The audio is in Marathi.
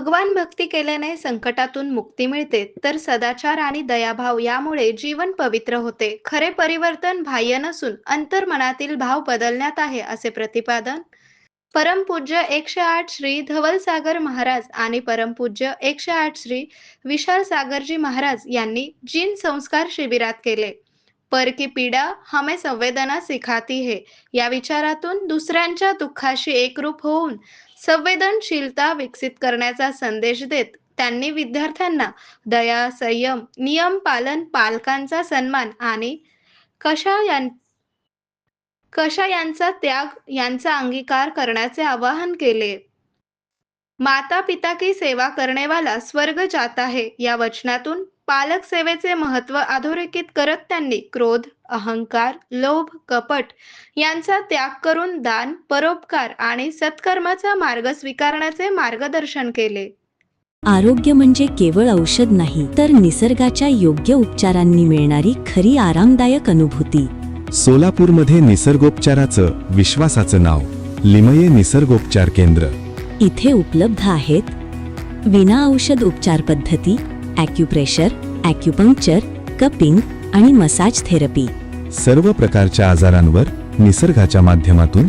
भगवान भक्ती केल्याने संकटातून मुक्ती मिळते, तर सदाचार आणि दयाभाव यामुळे जीवन पवित्र होते. खरे परिवर्तन बाह्य नसून अंतर्मनातील भाव बदलण्यात आहे, असे प्रतिपादन परमपूज्य 108 श्री धवलसागर महाराज आणि परमपूज्य 108 श्री विशाल सागरजी महाराज यांनी जीन संस्कार शिबिरात केले. पर की पीडा हमें संवेदना सिखाती है या विचारातून दुसऱ्यांच्या दुःखाशी एकरूप होऊन संवेदनशीलता विकसित करण्याचा संदेश देत त्यांनी विद्यार्थ्यांना दया, संयम, नियम पालन, पालकांचा सन्मान आणि कशा यां कशा यांचा त्याग यांचा अंगीकार करण्याचे आवाहन केले. माता पिता की सेवा करने वाला स्वर्ग जाता है या वचनातून पालक सेवेचे महत्त्व अधोरेखित करत त्यांनी क्रोध, अहंकार, लोभ, कपट यांचा त्याग करून दान, परोपकार आणि सत्कर्माचा मार्ग स्वीकारण्याचे मार्गदर्शन केले. आरोग्य म्हणजे केवळ औषध नाही, तर निसर्गाच्या योग्य उपचारांनी मिळणारी खरी आरामदायक अनुभूती. सोलापूरमध्ये निसर्गोपचाराचं विश्वासाचं नाव लिमये निसर्गोपचार केंद्र. इथे उपलब्ध आहेत विना औषध उपचार पद्धती, ॲक्युप्रेशर, ॲक्युपंक्चर, कपिंग आणि मसाज थेरपी. सर्व प्रकारच्या आजारांवर निसर्गाच्या माध्यमातून